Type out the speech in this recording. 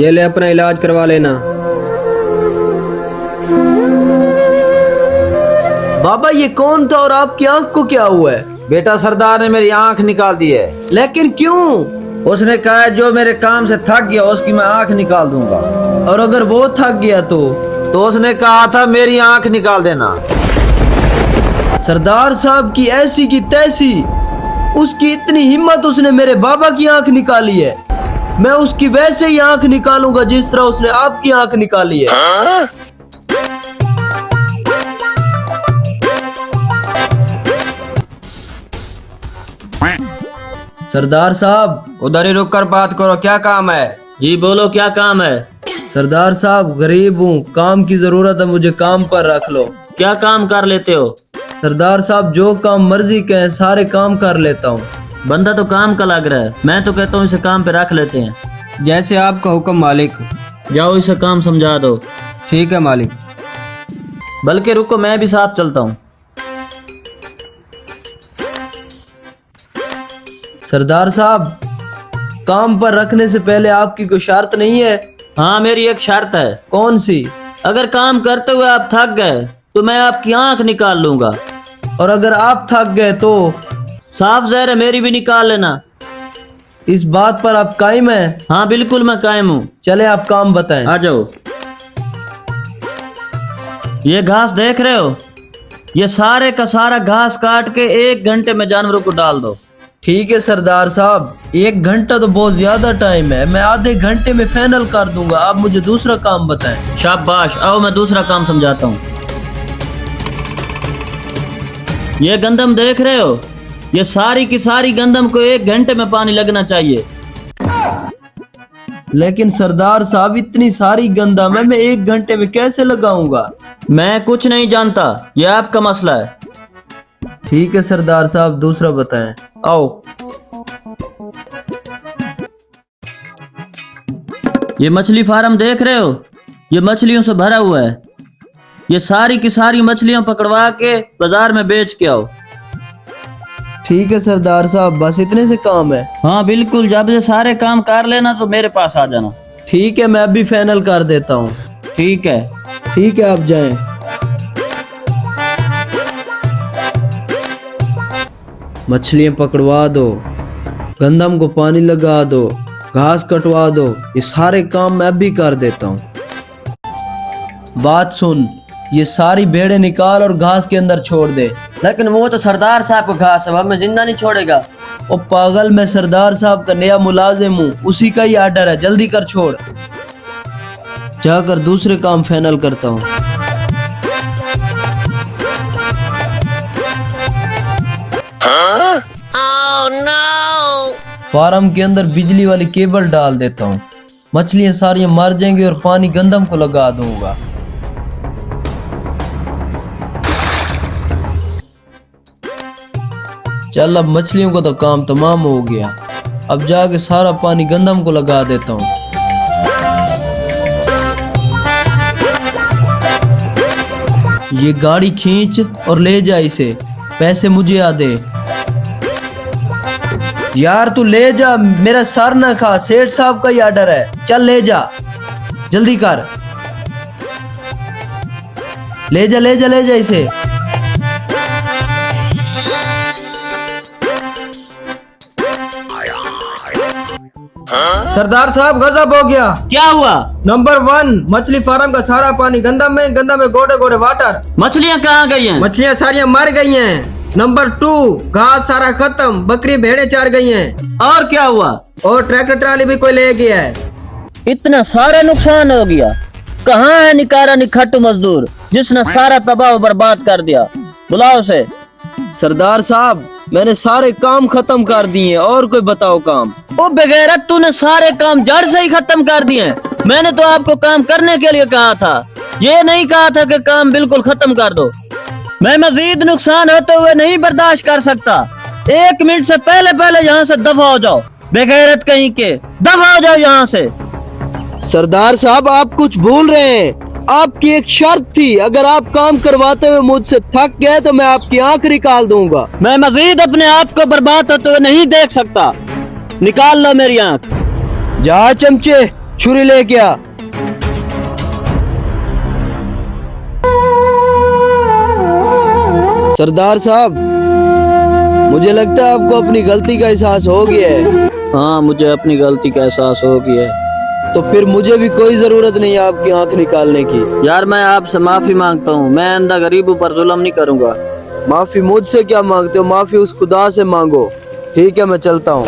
ये ले अपना इलाज करवा लेना। बाबा ये कौन था और आपकी आंख को क्या हुआ है? बेटा सरदार ने मेरी आंख निकाल दी है। लेकिन क्यों? उसने कहा है जो मेरे काम से थक गया उसकी मैं आंख निकाल दूंगा। और अगर वो थक गया तो उसने कहा था मेरी आंख निकाल देना। सरदार साहब की ऐसी की तैसी, उसकी इतनी हिम्मत, उसने मेरे बाबा की आंख निकाली है। मैं उसकी वैसे ही आंख निकालूंगा जिस तरह उसने आपकी आंख निकाली है। सरदार साहब उधर ही रुक कर बात करो, क्या काम है? जी बोलो, क्या काम है? सरदार साहब गरीब हूँ, काम की जरूरत है, मुझे काम पर रख लो। क्या काम कर लेते हो? सरदार साहब जो काम मर्जी कहें सारे काम कर लेता हूँ। बंदा तो काम का लग रहा है, मैं तो कहता हूँ इसे काम पे रख लेते हैं। जैसे आपका हुक्म मालिक। जाओ इसे काम समझा दो। ठीक है मालिक। बल्कि रुको, मैं भी साथ चलता हूँ। सरदार साहब काम पर रखने से पहले आपकी कोई शर्त नहीं है? हाँ मेरी एक शर्त है। कौन सी? अगर काम करते हुए आप थक गए तो मैं आपकी आंख निकाल लूंगा। और अगर आप थक गए तो साफ ज़ाहिर है मेरी भी निकाल लेना। इस बात पर आप कायम हैं? हाँ बिल्कुल मैं कायम हूँ। चले आप काम बताएं। आ जाओ। ये घास देख रहे हो? ये सारे का सारा घास काट के 1 घंटे में जानवरों को डाल दो। ठीक है सरदार साहब, 1 घंटा तो बहुत ज्यादा टाइम है, मैं आधे घंटे में फाइनल कर दूंगा। आप मुझे दूसरा काम बताएं। शाबाश, आओ मैं दूसरा काम समझाता हूँ। ये गंदम देख रहे हो? ये सारी की सारी गंदम को 1 घंटे में पानी लगना चाहिए। लेकिन सरदार साहब इतनी सारी गंदम है, मैं 1 घंटे में कैसे लगाऊंगा? मैं कुछ नहीं जानता, यह आपका मसला है। ठीक है सरदार साहब, दूसरा बताएं। आओ। ये मछली फार्म देख रहे हो? ये मछलियों से भरा हुआ है। ये सारी की सारी मछलियां पकड़वा के बाजार में बेच के आओ। ठीक है सरदार साहब, बस इतने से काम है? हाँ बिल्कुल, जब ये सारे काम कर लेना तो मेरे पास आ जाना। ठीक है, मैं अभी फाइनल कर देता हूँ। ठीक है। ठीक है, आप जाएं। मछलियां पकड़वा दो, गंदम को पानी लगा दो, घास कटवा दो, ये सारे काम मैं भी कर देता हूँ। बात सुन, ये सारी भेड़े निकाल और घास के अंदर छोड़ दे। लेकिन वो तो सरदार साहब को घास है, हमें जिंदा नहीं छोड़ेगा। ओ पागल, मैं सरदार साहब का नया मुलाजिम हूँ, उसी का ही आर्डर है, जल्दी कर छोड़। जाकर दूसरे काम फाइनल करता हूँ। फार्म के अंदर बिजली वाली केबल डाल देता हूँ, मछलियां सारी मर जाएंगी और पानी गंदम को लगा दूंगा। चल अब मछलियों का तो काम तमाम हो गया, अब जाके सारा पानी गंदम को लगा देता हूँ। ये गाड़ी खींच और ले जा इसे, पैसे मुझे आ दे। यार तू ले जा, मेरा सर ना खा, सेठ साहब का ही आर्डर है। चल ले जा, जल्दी कर। ले जा ले जा ले जा इसे। सरदार साहब गजब हो गया। क्या हुआ? नंबर 1, मछली फार्म का सारा पानी गंदम में गोटे गोटे वाटर। मछलियां कहाँ गई हैं? मछलियां सारी मर गई हैं। नंबर 2, घास सारा खत्म, बकरी भेड़े चार गई हैं। और क्या हुआ? और ट्रैक्टर ट्राली भी कोई ले गया है। इतना सारा नुकसान हो गया। कहाँ है निकारा निखट्टू मजदूर जिसने सारा तबाह बर्बाद कर दिया? बुलाओ उसे। सरदार साहब, मैंने सारे काम खत्म कर दिए, और कोई बताओ काम। ओ बेगैरत, तूने सारे काम जड़ से ही खत्म कर दिए। मैंने तो आपको काम करने के लिए कहा था, ये नहीं कहा था कि काम बिल्कुल खत्म कर दो। मैं मजीद नुकसान होते हुए नहीं बर्दाश्त कर सकता। 1 मिनट से पहले यहाँ से दफा हो जाओ। बेगैरत कहीं के, दफा हो जाओ यहाँ से। सरदार साहब, आप कुछ भूल रहे हैं। आपकी एक शर्त थी, अगर आप काम करवाते हुए मुझसे थक गए तो मैं आपकी आंख निकाल दूंगा। मैं मजीद अपने आप को बर्बाद होते हुए नहीं देख सकता। निकाल लो मेरी आंख। जा चमचे, छुरी लेके आ। सरदार साहब, मुझे लगता है आपको अपनी गलती का एहसास हो गया है। हाँ, मुझे अपनी गलती का एहसास हो गया है। तो फिर मुझे भी कोई जरूरत नहीं है आपकी आंख निकालने की। यार मैं आपसे माफी मांगता हूँ, मैं अंधा गरीबों पर जुल्म नहीं करूँगा। माफी मुझसे क्या मांगते हो, माफी उस खुदा से मांगो। ठीक है, मैं चलता हूँ।